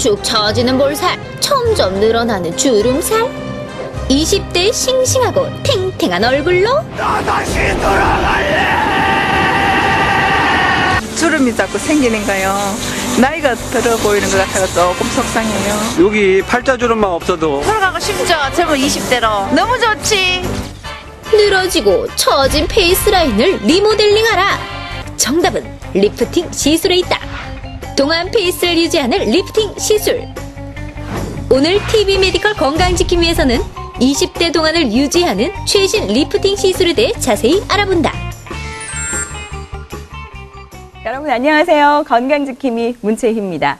축축 처지는 볼살, 점점 늘어나는 주름살. 20대의 싱싱하고 탱탱한 얼굴로 나 다시 돌아갈래. 주름이 자꾸 생기는 거요. 나이가 들어 보이는 것 같아서 조금 속상해요. 여기 팔자주름만 없어도 돌아가고 싶죠. 젊은 20대로. 너무 좋지. 늘어지고 처진 페이스라인을 리모델링하라. 정답은 리프팅 시술에 있다. 동안 페이스를 유지하는 리프팅 시술. 오늘 TV 메디컬 건강지킴 위해서는 20대 동안을 유지하는 최신 리프팅 시술에 대해 자세히 알아본다. 여러분 안녕하세요. 건강지킴이 문채희입니다.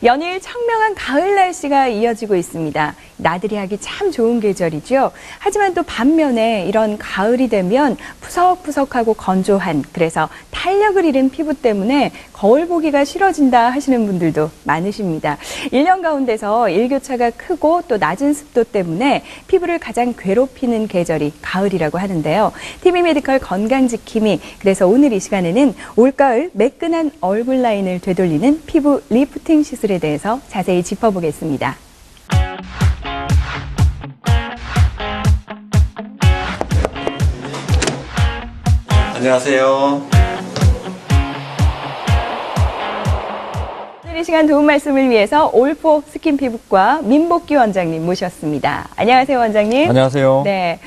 연일 청명한 가을 날씨가 이어지고 있습니다. 나들이 하기 참 좋은 계절이죠. 하지만 또 반면에 이런 가을이 되면 푸석푸석하고 건조한, 그래서 탄력을 잃은 피부 때문에 거울 보기가 싫어진다 하시는 분들도 많으십니다. 1년 가운데서 일교차가 크고 또 낮은 습도 때문에 피부를 가장 괴롭히는 계절이 가을이라고 하는데요. TV 메디컬 건강지킴이, 그래서 오늘 이 시간에는 올가을 매끈한 얼굴 라인을 되돌리는 피부 리프팅 시술에 대해서 자세히 짚어보겠습니다. 안녕하세요. 오늘 이 시간 도움 말씀을 위해서 올포 스킨 피부과 민복기 원장님 모셨습니다. 안녕하세요, 원장님. 안녕하세요. 네.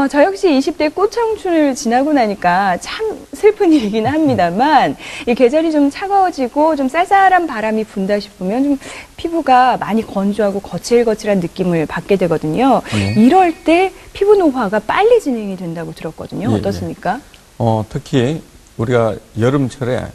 저 역시 20대 꽃청춘을 지나고 나니까 참 슬픈 일이긴 합니다만, 이 계절이 좀 차가워지고 좀 쌀쌀한 바람이 분다 싶으면 좀 피부가 많이 건조하고 거칠거칠한 느낌을 받게 되거든요. 이럴 때 피부 노화가 빨리 진행이 된다고 들었거든요. 어떻습니까? 특히 우리가 여름철에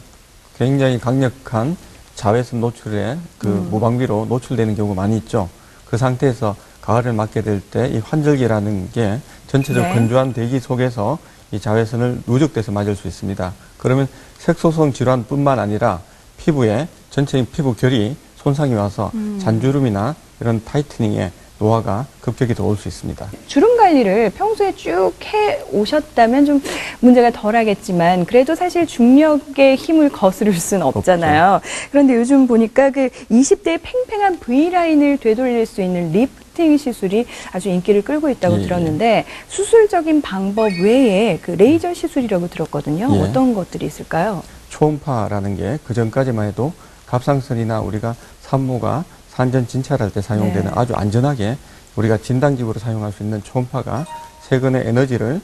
굉장히 강력한 자외선 노출에 무방비로 노출되는 경우가 많이 있죠. 그 상태에서 가을을 맞게 될 때 이 환절기라는 게 전체적으로 건조한 대기 속에서 이 자외선을 누적돼서 맞을 수 있습니다. 그러면 색소성 질환뿐만 아니라 피부에 전체적인 피부 결이 손상이 와서 잔주름이나 이런 타이트닝에 노화가 급격히 더 올 수 있습니다. 주름 관리를 평소에 쭉 해 오셨다면 좀 문제가 덜 하겠지만, 그래도 사실 중력의 힘을 거스를 수는 없잖아요. 그런데 요즘 보니까 그 20대의 팽팽한 V라인을 되돌릴 수 있는 리프팅 시술이 아주 인기를 끌고 있다고 들었는데, 수술적인 방법 외에 그 레이저 시술이라고 들었거든요. 어떤 것들이 있을까요? 초음파라는 게 그전까지만 해도 갑상선이나 우리가 산모가 산전 진찰할 때 사용되는 아주 안전하게 우리가 진단기구로 사용할 수 있는 초음파가 세근의 에너지를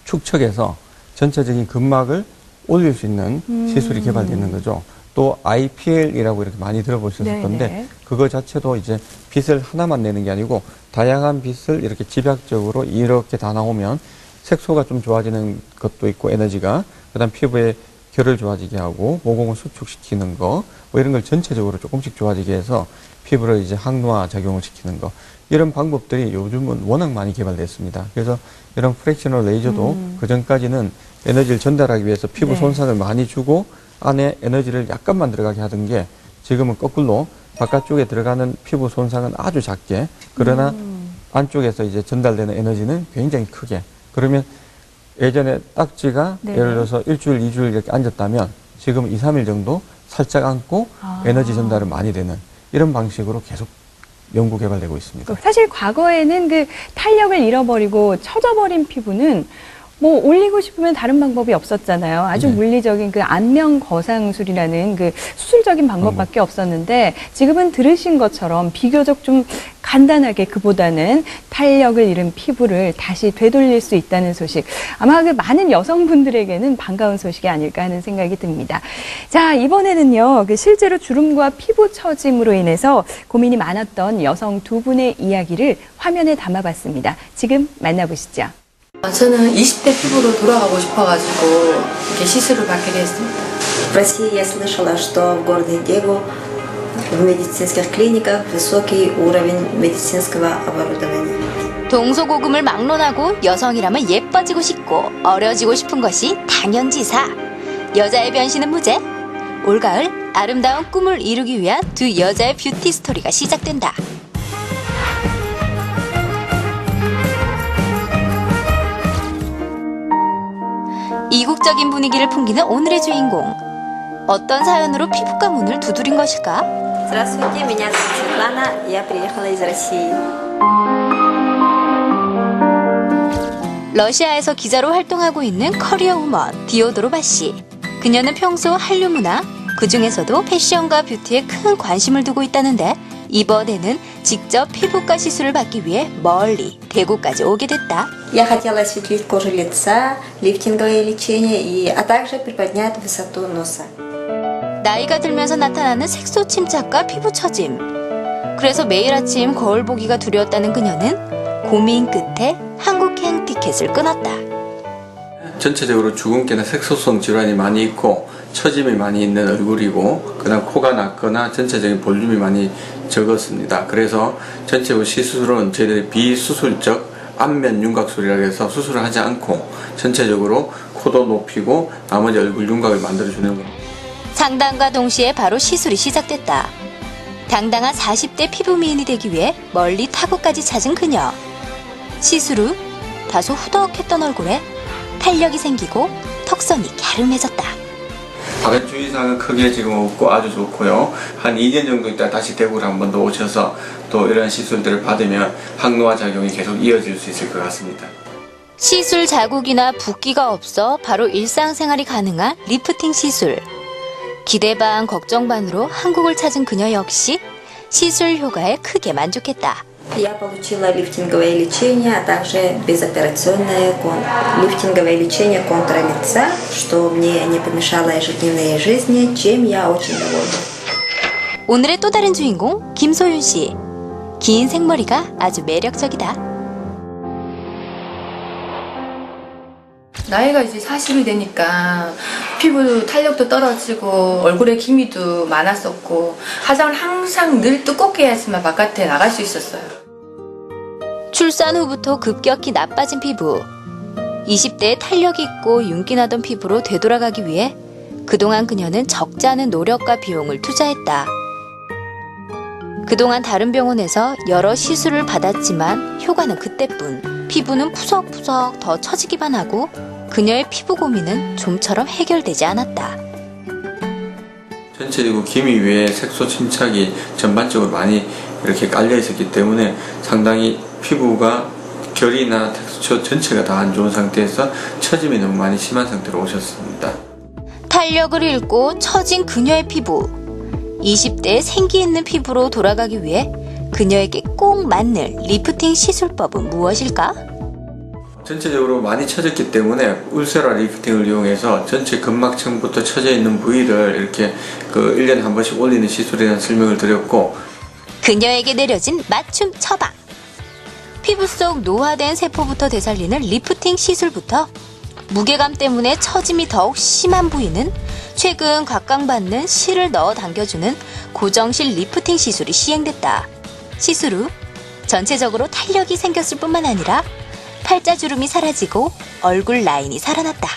축적해서 전체적인 근막을 올릴 수 있는 시술이 개발되는 거죠. 또 IPL이라고 이렇게 많이 들어보셨을 건데, 그거 자체도 이제 빛을 하나만 내는 게 아니고 다양한 빛을 이렇게 집약적으로 이렇게 다 나오면 색소가 좀 좋아지는 것도 있고, 에너지가, 그다음 피부의 결을 좋아지게 하고 모공을 수축시키는 거, 뭐 이런 걸 전체적으로 조금씩 좋아지게 해서 피부를 이제 항노화 작용을 시키는 거, 이런 방법들이 요즘은 워낙 많이 개발됐습니다. 그래서 이런 프랙셔널 레이저도 그전까지는 에너지를 전달하기 위해서 피부 손상을 많이 주고 안에 에너지를 약간만 들어가게 하던 게, 지금은 거꾸로 바깥쪽에 들어가는 피부 손상은 아주 작게, 그러나 안쪽에서 이제 전달되는 에너지는 굉장히 크게. 그러면 예전에 딱지가 예를 들어서 일주일, 2주일 이렇게 앉았다면 지금 2, 3일 정도 살짝 앉고 에너지 전달을 많이 되는 이런 방식으로 계속 연구 개발되고 있습니다. 사실 과거에는 그 탄력을 잃어버리고 처져버린 피부는 뭐 올리고 싶으면 다른 방법이 없었잖아요. 아주 물리적인 그 안면 거상술이라는 그 수술적인 방법밖에 없었는데, 지금은 들으신 것처럼 비교적 좀 간단하게 그보다는 탄력을 잃은 피부를 다시 되돌릴 수 있다는 소식, 아마 그 많은 여성분들에게는 반가운 소식이 아닐까 하는 생각이 듭니다. 자, 이번에는요, 그 실제로 주름과 피부 처짐으로 인해서 고민이 많았던 여성 두 분의 이야기를 화면에 담아봤습니다. 지금 만나보시죠. 저는 20대 피부로 돌아가고 싶어가지고 이렇게 시술을 받게 됐습니다. В России я слышала, что в городе Дегу в медицинских клиниках высокий уровень медицинского оборудования. 동서고금을 막론하고 여성이라면 예뻐지고 싶고 어려지고 싶은 것이 당연지사. 여자의 변신은 무죄. 올가을 아름다운 꿈을 이루기 위한 두 여자의 뷰티 스토리가 시작된다. 이국적인 분위기를 풍기는 오늘의 주인공. 어떤 사연으로 피부과 문을 두드린 것일까? Здравствуйте, меня зовут Светлана, я приехала из России. 러시아에서 기자로 활동하고 있는 커리어 우먼 디오도로바 씨. 그녀는 평소 한류 문화, 그중에서도 패션과 뷰티에 큰 관심을 두고 있다는데 이번에는 직접 피부과 시술을 받기 위해 멀리 대구까지 오게 됐다. Я хотела осветлить кожу лица, лифтинговое лечение, а также приподнять высоту носа. 나이가 들면서 나타나는 색소 침착과 피부 처짐. 그래서 매일 아침 거울 보기가 두려웠다는 그녀는 고민 끝에 한국행 티켓을 끊었다. 전체적으로 주근깨나 색소성 질환이 많이 있고 처짐이 많이 있는 얼굴이고 그다음 코가 낮거나 전체적인 볼륨이 많이 적었습니다. 그래서 전체적으로 시술은 저희들이 비수술적 안면 윤곽술이라고 해서 수술을 하지 않고 전체적으로 코도 높이고 나머지 얼굴 윤곽을 만들어주는 겁니다. 상담과 동시에 바로 시술이 시작됐다. 당당한 40대 피부 미인이 되기 위해 멀리 타국까지 찾은 그녀. 시술 후 다소 후덕했던 얼굴에 탄력이 생기고 턱선이 갸름해졌다. 다른 주의사항은 크게 지금 없고 아주 좋고요. 한 2년 정도 있다 다시 대구를 한 번 더 오셔서 또 이런 시술들을 받으면 항노화 작용이 계속 이어질 수 있을 것 같습니다. 시술 자국이나 붓기가 없어 바로 일상생활이 가능한 리프팅 시술. 기대 반 걱정 반으로 한국을 찾은 그녀 역시 시술 효과에 크게 만족했다. Я получила лифтинговое лечение, а также безоперационное лифтинговое лечение контура лица, что мне не помешало ежедневной жизни, чем я очень довольна. 오늘의 또 다른 주인공 김소윤 씨. 긴 생머리가 아주 매력적이다. 나이가 이제 40이 되니까 피부 탄력도 떨어지고 얼굴에 기미도 많았었고 화장을 항상 늘 두껍게 해야지만 바깥에 나갈 수 있었어요. 출산 후부터 급격히 나빠진 피부. 20대에 탄력 있고 윤기 나던 피부로 되돌아가기 위해 그동안 그녀는 적지 않은 노력과 비용을 투자했다. 그동안 다른 병원에서 여러 시술을 받았지만 효과는 그때뿐. 피부는 푸석푸석 더 처지기만 하고 그녀의 피부 고민은 좀처럼 해결되지 않았다. 전체적으로 기미 외에 색소 침착이 전반적으로 많이 이렇게 깔려 있었기 때문에 상당히 피부가 결이나 텍스처 전체가 다 안 좋은 상태에서 처짐이 너무 많이 심한 상태로 오셨습니다. 탄력을 잃고 처진 그녀의 피부. 20대에 생기 있는 피부로 돌아가기 위해 그녀에게 꼭 맞는 리프팅 시술법은 무엇일까? 전체적으로 많이 처졌기 때문에 울세라 리프팅을 이용해서 전체 근막층부터 처져 있는 부위를 이렇게 1년에 한 번씩 올리는 시술에 대한 설명을 드렸고, 그녀에게 내려진 맞춤 처방. 피부 속 노화된 세포부터 되살리는 리프팅 시술부터 무게감 때문에 처짐이 더욱 심한 부위는 최근 각광받는 실을 넣어 당겨주는 고정실 리프팅 시술이 시행됐다. 시술 후 전체적으로 탄력이 생겼을 뿐만 아니라 팔자주름이 사라지고 얼굴 라인이 살아났다.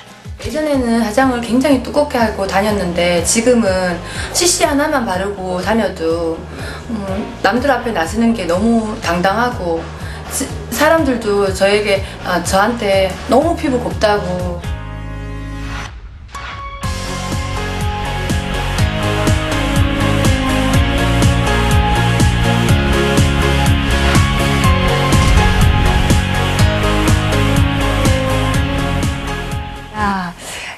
예전에는 화장을 굉장히 두껍게 하고 다녔는데 지금은 CC 하나만 바르고 다녀도 남들 앞에 나서는 게 너무 당당하고 사람들도 저한테 너무 피부 곱다고.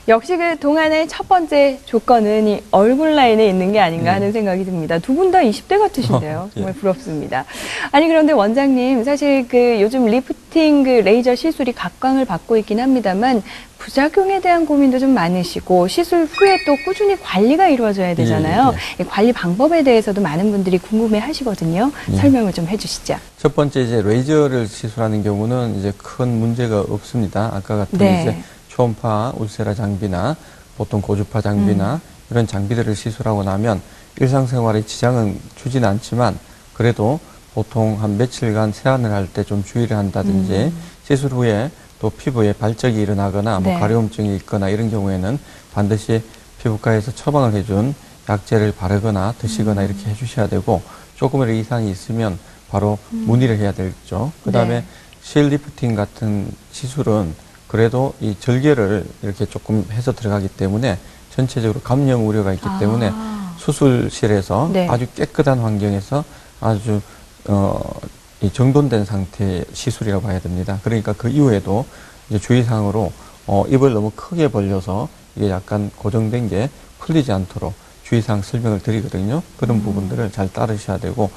역시 그 동안의 첫 번째 조건은 이 얼굴 라인에 있는 게 아닌가 하는 생각이 듭니다. 두 분 다 20대 같으신데요. 정말 부럽습니다. 아니, 그런데 원장님, 사실 그 요즘 리프팅 그 레이저 시술이 각광을 받고 있긴 합니다만 부작용에 대한 고민도 좀 많으시고 시술 후에 또 꾸준히 관리가 이루어져야 되잖아요. 이 관리 방법에 대해서도 많은 분들이 궁금해 하시거든요. 설명을 좀 해주시죠. 첫 번째 이제 레이저를 시술하는 경우는 이제 큰 문제가 없습니다. 아까 같은 이제 초음파 울세라 장비나 보통 고주파 장비나 이런 장비들을 시술하고 나면 일상생활에 지장은 주지는 않지만 그래도 보통 한 며칠간 세안을 할 때 좀 주의를 한다든지 시술 후에 또 피부에 발적이 일어나거나 뭐 가려움증이 있거나 이런 경우에는 반드시 피부과에서 처방을 해준 약제를 바르거나 드시거나 이렇게 해주셔야 되고 조금의 이상이 있으면 바로 문의를 해야 되겠죠. 그 다음에 실 리프팅 같은 시술은 그래도 이 절개를 이렇게 조금 해서 들어가기 때문에 전체적으로 감염 우려가 있기 때문에 수술실에서 네. 아주 깨끗한 환경에서 아주 이 정돈된 상태의 시술이라고 봐야 됩니다. 그러니까 그 이후에도 이제 주의사항으로 입을 너무 크게 벌려서 이게 약간 고정된 게 풀리지 않도록 주의사항 설명을 드리거든요. 그런 부분들을 잘 따르셔야 되고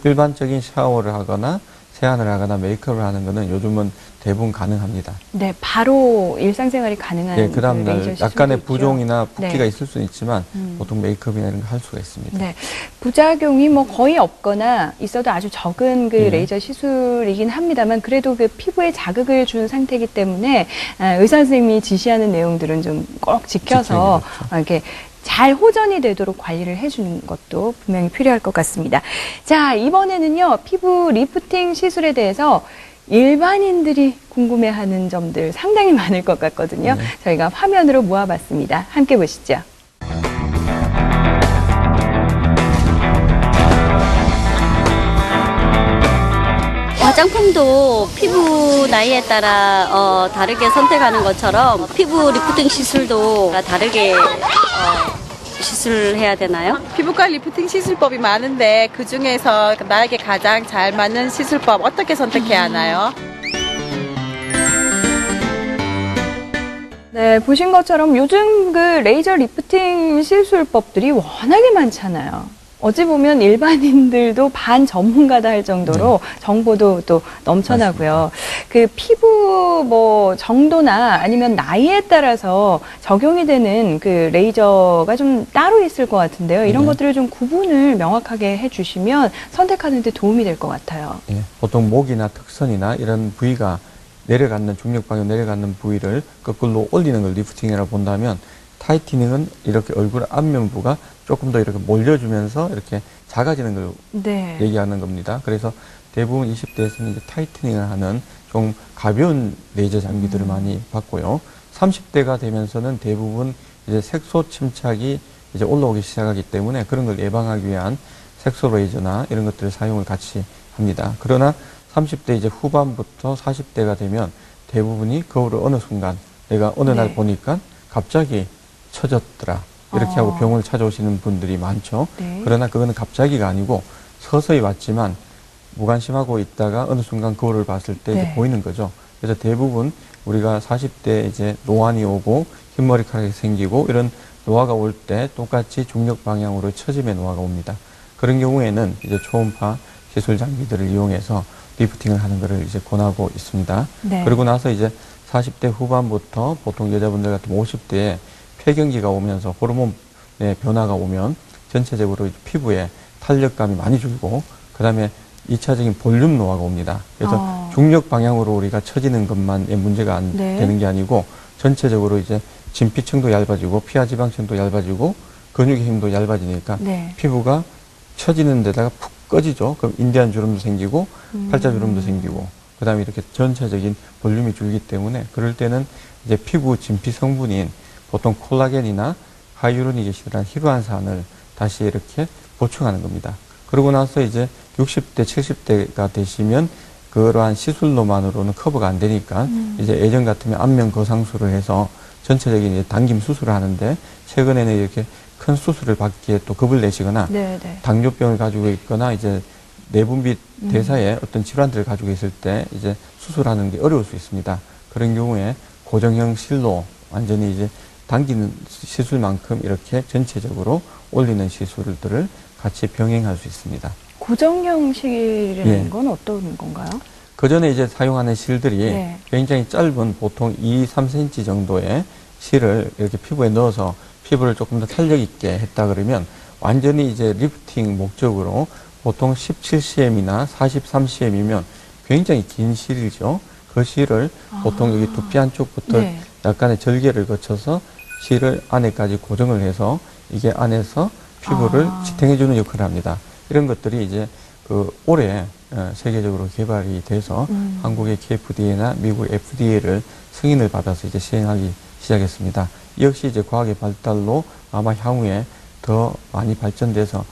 일반적인 샤워를 하거나 세안을 하거나 메이크업을 하는 거는 요즘은 대부분 가능합니다. 네, 바로 일상생활이 가능한 예, 그 다음날 레이저 시술도 약간의 있죠. 부종이나 붓기가 네. 있을 수는 있지만 보통 메이크업이나 이런 거 할 수가 있습니다. 네, 부작용이 뭐 거의 없거나 있어도 아주 적은 그 예. 레이저 시술이긴 합니다만 그래도 그 피부에 자극을 준 상태이기 때문에 의사 선생님이 지시하는 내용들은 좀 꼭 지켜서 지켜야겠죠. 이렇게 잘 호전이 되도록 관리를 해주는 것도 분명히 필요할 것 같습니다. 자, 이번에는요, 피부 리프팅 시술에 대해서 일반인들이 궁금해하는 점들 상당히 많을 것 같거든요. 네. 저희가 화면으로 모아봤습니다. 함께 보시죠. 화장품도 피부 나이에 따라 다르게 선택하는 것처럼 피부 리프팅 시술도 다르게 시술해야 되나요? 피부과 리프팅 시술법이 많은데 그 중에서 나에게 가장 잘 맞는 시술법 어떻게 선택해야 하나요? 네, 보신 것처럼 요즘 그 레이저 리프팅 시술법들이 워낙에 많잖아요. 어찌 보면 일반인들도 반 전문가다 할 정도로 정보도 또 넘쳐나고요. 그 피부 뭐 정도나 아니면 나이에 따라서 적용이 되는 그 레이저가 좀 따로 있을 것 같은데요. 이런 네. 것들을 좀 구분을 명확하게 해주시면 선택하는 데 도움이 될 것 같아요. 예, 보통 목이나 턱선이나 이런 부위가 내려가는 중력 방향 내려가는 부위를 거꾸로 올리는 걸 리프팅이라고 본다면 타이트닝은 이렇게 얼굴 앞면부가 조금 더 이렇게 몰려주면서 이렇게 작아지는 걸 네. 얘기하는 겁니다. 그래서 대부분 20대에서는 이제 타이트닝을 하는 좀 가벼운 레이저 장비들을 많이 받고요. 30대가 되면서는 대부분 이제 색소 침착이 이제 올라오기 시작하기 때문에 그런 걸 예방하기 위한 색소 레이저나 이런 것들을 사용을 같이 합니다. 그러나 30대 이제 후반부터 40대가 되면 대부분이 거울을 어느 순간 내가 어느 날 네. 보니까 갑자기 처졌더라. 이렇게 하고 병원을 찾아오시는 분들이 많죠. 네. 그러나 그거는 갑자기가 아니고 서서히 왔지만 무관심하고 있다가 어느 순간 거울을 봤을 때 이제 네. 보이는 거죠. 그래서 대부분 우리가 40대 이제 노안이 오고 흰머리카락이 생기고 이런 노화가 올 때 똑같이 중력 방향으로 처짐의 노화가 옵니다. 그런 경우에는 이제 초음파 시술 장비들을 이용해서 리프팅을 하는 것을 이제 권하고 있습니다. 네. 그리고 나서 이제 40대 후반부터 보통 여자분들 같으면 50대에 폐경기가 오면서 호르몬의 변화가 오면 전체적으로 피부에 탄력감이 많이 줄고 그 다음에 2차적인 볼륨 노화가 옵니다. 그래서 중력 방향으로 우리가 처지는 것만의 문제가 안 네. 되는 게 아니고 전체적으로 이제 진피층도 얇아지고 피하지방층도 얇아지고 근육의 힘도 얇아지니까 네. 피부가 처지는 데다가 푹 꺼지죠. 그럼 인대한 주름도 생기고 팔자 주름도 생기고 그 다음에 이렇게 전체적인 볼륨이 줄기 때문에 그럴 때는 이제 피부 진피 성분인 보통 콜라겐이나 하이루로닉이시드라는 히루안산을 다시 이렇게 보충하는 겁니다. 그러고 나서 이제 60대, 70대가 되시면 그러한 시술로만으로는 커버가 안 되니까 이제 예전 같으면 안면 거상술을 해서 전체적인 이제 당김 수술을 하는데 최근에는 이렇게 큰 수술을 받기에 또 겁을 내시거나 네, 네. 당뇨병을 가지고 있거나 이제 내분비 대사에 어떤 질환들을 가지고 있을 때 이제 수술하는 게 어려울 수 있습니다. 그런 경우에 고정형 실로 완전히 이제 당기는 시술만큼 이렇게 전체적으로 올리는 시술들을 같이 병행할 수 있습니다. 고정형 실이라는 예. 건 어떤 건가요? 그 전에 이제 사용하는 실들이 네. 굉장히 짧은 보통 2, 3cm 정도의 실을 이렇게 피부에 넣어서 피부를 조금 더 탄력 있게 했다 그러면 완전히 이제 리프팅 목적으로 보통 17cm이나 43cm이면 굉장히 긴 실이죠. 그 실을 보통 여기 두피 안쪽부터 네. 약간의 절개를 거쳐서 실을 안에까지 고정을 해서 이게 안에서 피부를 지탱해주는 역할을 합니다. 이런 것들이 이제 그 올해 세계적으로 개발이 돼서 한국의 KFDA나 미국 FDA를 승인을 받아서 이제 시행하기 시작했습니다. 역시 이제 과학의 발달로 아마 향후에 더 많이 발전돼서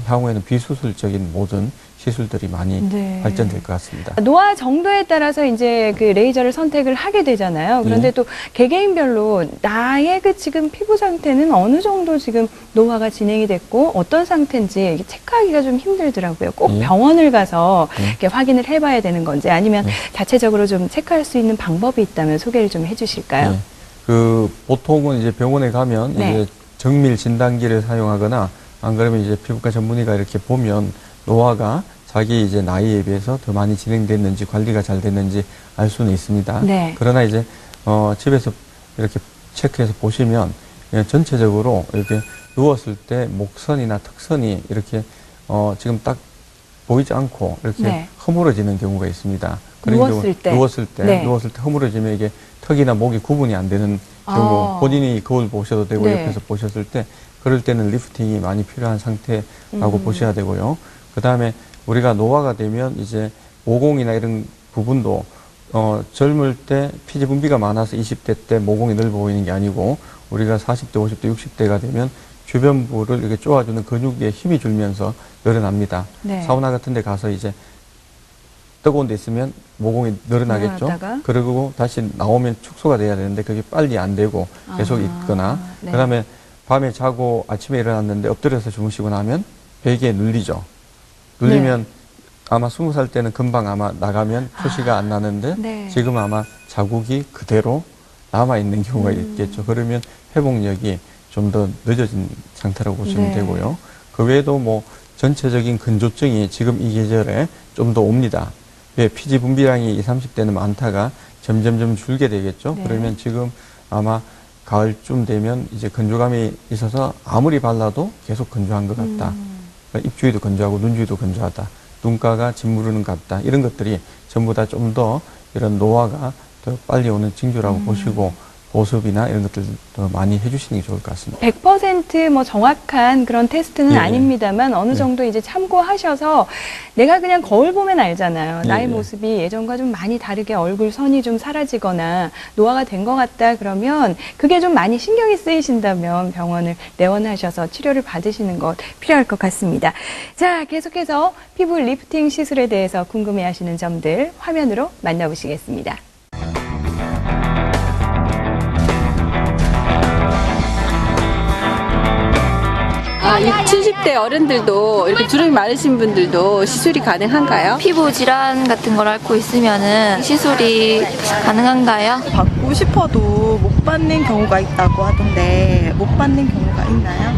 향후에는 비수술적인 모든 시술들이 많이 네. 발전될 것 같습니다. 노화 정도에 따라서 이제 그 레이저를 선택을 하게 되잖아요. 그런데 예. 또 개개인별로 나의 그 지금 피부 상태는 어느 정도 지금 노화가 진행이 됐고 어떤 상태인지 이게 체크하기가 좀 힘들더라고요. 꼭 예. 병원을 가서 예. 이렇게 확인을 해봐야 되는 건지 아니면 예. 자체적으로 좀 체크할 수 있는 방법이 있다면 소개를 좀 해주실까요? 예. 그 보통은 이제 병원에 가면 네. 이제 정밀 진단기를 사용하거나 안 그러면 이제 피부과 전문의가 이렇게 보면 노화가 자기 이제 나이에 비해서 더 많이 진행됐는지 관리가 잘 됐는지 알 수는 있습니다. 네. 그러나 이제 집에서 이렇게 체크해서 보시면 그냥 전체적으로 이렇게 누웠을 때 목선이나 턱선이 이렇게 지금 딱 보이지 않고 이렇게 네. 허물어지는 경우가 있습니다. 누웠을 때? 누웠을 때 네. 누웠을 때 허물어지면 이게 턱이나 목이 구분이 안 되는 경우 아. 본인이 거울 보셔도 되고 네. 옆에서 보셨을 때 그럴 때는 리프팅이 많이 필요한 상태라고 보셔야 되고요. 그 다음에 우리가 노화가 되면 이제 모공이나 이런 부분도 젊을 때 피지 분비가 많아서 20대 때 모공이 넓어 보이는 게 아니고 우리가 40대, 50대, 60대가 되면 주변부를 이렇게 쪼아주는 근육에 힘이 줄면서 늘어납니다. 네. 사우나 같은 데 가서 이제 뜨거운 데 있으면 모공이 늘어나겠죠. 늘어났다가? 그리고 다시 나오면 축소가 돼야 되는데 그게 빨리 안 되고 계속 있거나 네. 그다음에 밤에 자고 아침에 일어났는데 엎드려서 주무시고 나면 베개에 눌리죠. 눌리면 네. 아마 20살 때는 금방 아마 나가면 표시가 안 나는데 네. 지금 아마 자국이 그대로 남아있는 경우가 있겠죠. 그러면 회복력이 좀 더 늦어진 상태라고 보시면 네. 되고요. 그 외에도 뭐 전체적인 근조증이 지금 이 계절에 좀 더 옵니다. 왜 피지 분비량이 20, 30대는 많다가 점점점 줄게 되겠죠. 네. 그러면 지금 아마 가을쯤 되면 이제 건조감이 있어서 아무리 발라도 계속 건조한 것 같다. 그러니까 입 주위도 건조하고 눈 주위도 건조하다. 눈가가 짓무르는 것 같다. 이런 것들이 전부 다 좀 더 이런 노화가 더 빨리 오는 징조라고 보시고 보습이나 이런 것들 더 많이 해주시는 게 좋을 것 같습니다. 100% 정확한 그런 테스트는 예, 예. 아닙니다만 어느 네. 정도 이제 참고하셔서 내가 그냥 거울 보면 알잖아요. 예, 나의 예. 모습이 예전과 좀 많이 다르게 얼굴 선이 좀 사라지거나 노화가 된 것 같다 그러면 그게 좀 많이 신경이 쓰이신다면 병원을 내원하셔서 치료를 받으시는 것 필요할 것 같습니다. 자, 계속해서 피부 리프팅 시술에 대해서 궁금해하시는 점들 화면으로 만나보시겠습니다. 70대 어른들도 이렇게 주름이 많으신 분들도 시술이 가능한가요? 피부 질환 같은 걸 앓고 있으면은 시술이 가능한가요? 받고 싶어도 못 받는 경우가 있다고 하던데 못 받는 경우가 있나요?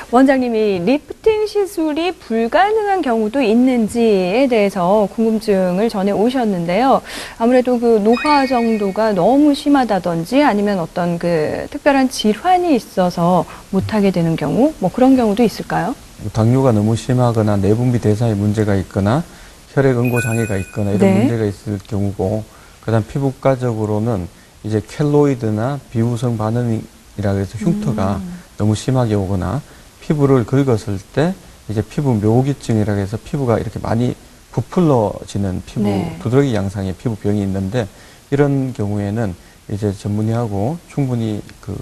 원장님이 리프팅 시술이 불가능한 경우도 있는지에 대해서 궁금증을 전해 오셨는데요. 아무래도 그 노화 정도가 너무 심하다든지 아니면 어떤 그 특별한 질환이 있어서 못하게 되는 경우, 뭐 그런 경우도 있을까요? 당뇨가 너무 심하거나 내분비 대사에 문제가 있거나 혈액 응고 장애가 있거나 이런 네. 문제가 있을 경우고, 그다음 피부과적으로는 이제 켈로이드나 비우성 반응이라 해서 흉터가 너무 심하게 오거나 피부를 긁었을 때 이제 피부 묘기증이라 해서 피부가 이렇게 많이 부풀러지는 피부 네. 두드러기 양상의 피부병이 있는데, 이런 경우에는 이제 전문의하고 충분히 그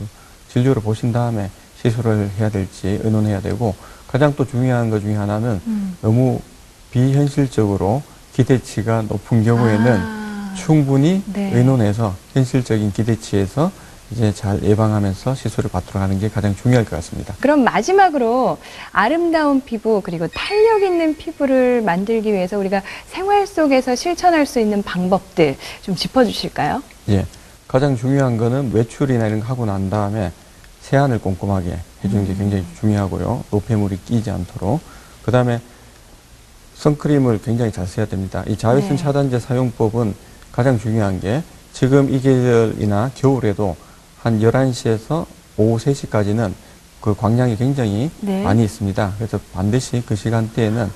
진료를 보신 다음에 시술을 해야 될지 의논해야 되고, 가장 또 중요한 것 중에 하나는 너무 비현실적으로 기대치가 높은 경우에는 충분히 네. 의논해서 현실적인 기대치에서 이제 잘 예방하면서 시술을 받도록 하는 게 가장 중요할 것 같습니다. 그럼 마지막으로 아름다운 피부 그리고 탄력 있는 피부를 만들기 위해서 우리가 생활 속에서 실천할 수 있는 방법들 좀 짚어주실까요? 예. 가장 중요한 거는 외출이나 이런 거 하고 난 다음에 세안을 꼼꼼하게 해주는 게 굉장히 중요하고요. 노폐물이 끼지 않도록. 그 다음에 선크림을 굉장히 잘 써야 됩니다. 이 자외선 네. 차단제 사용법은 가장 중요한 게 지금 이 계절이나 겨울에도 한 11시에서 오후 3시까지는 그 광량이 굉장히 네. 많이 있습니다. 그래서 반드시 그 시간대에는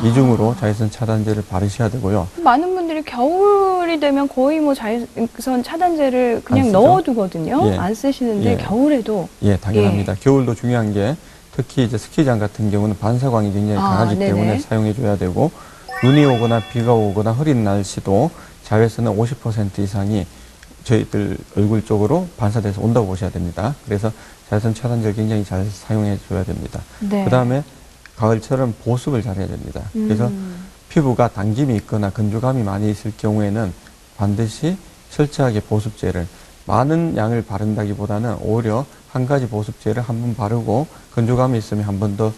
이중으로 자외선 차단제를 바르셔야 되고요. 많은 분들이 겨울이 되면 거의 뭐 자외선 차단제를 그냥 안 쓰죠? 넣어두거든요. 예. 안 쓰시는데 예. 겨울에도 예, 당연합니다. 겨울도 중요한 게 특히 이제 스키장 같은 경우는 반사광이 굉장히 강하기 네네. 때문에 사용해 줘야 되고, 눈이 오거나 비가 오거나 흐린 날씨도 자외선은 50% 이상이 저희들 얼굴 쪽으로 반사돼서 온다고 보셔야 됩니다. 그래서 자외선 차단제를 굉장히 잘 사용해 줘야 됩니다. 네. 그 다음에 가을처럼 보습을 잘 해야 됩니다. 그래서 피부가 당김이 있거나 건조감이 많이 있을 경우에는 반드시 철저하게 보습제를 많은 양을 바른다기보다는 오히려 한 가지 보습제를 한 번 바르고 건조감이 있으면 한 번 더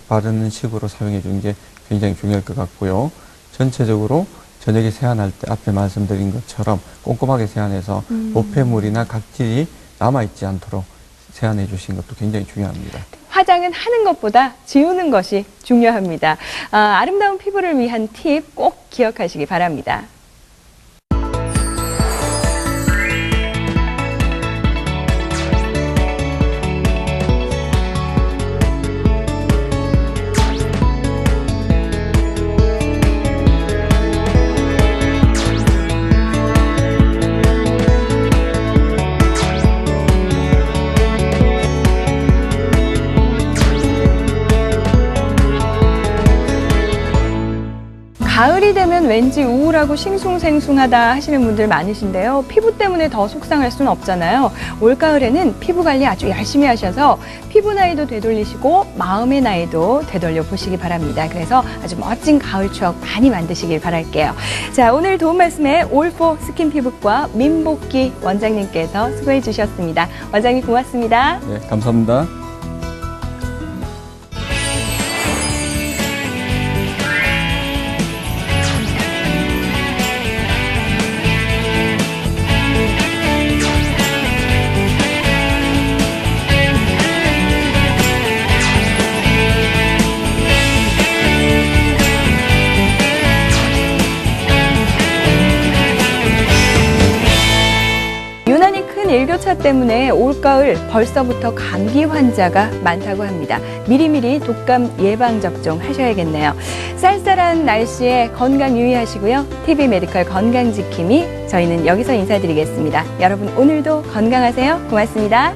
바르는 식으로 사용해 주는 게 굉장히 중요할 것 같고요. 전체적으로 저녁에 세안할 때 앞에 말씀드린 것처럼 꼼꼼하게 세안해서 노폐물이나 각질이 남아있지 않도록 세안해 주시는 것도 굉장히 중요합니다. 화장은 하는 것보다 지우는 것이 중요합니다. 아름다운 피부를 위한 팁 꼭 기억하시기 바랍니다. 가을이 되면 왠지 우울하고 싱숭생숭하다 하시는 분들 많으신데요. 피부 때문에 더 속상할 수는 없잖아요. 올가을에는 피부 관리 아주 열심히 하셔서 피부 나이도 되돌리시고 마음의 나이도 되돌려 보시기 바랍니다. 그래서 아주 멋진 가을 추억 많이 만드시길 바랄게요. 자, 오늘 도움 말씀에 올포 스킨 피부과 민복기 원장님께서 수고해 주셨습니다. 원장님 고맙습니다. 네, 감사합니다. 유난히 큰 일교차 때문에 올가을 벌써부터 감기 환자가 많다고 합니다. 미리미리 독감 예방 접종 하셔야겠네요. 쌀쌀한 날씨에 건강 유의하시고요. TV 메디컬 건강지킴이 저희는 여기서 인사드리겠습니다. 여러분 오늘도 건강하세요. 고맙습니다.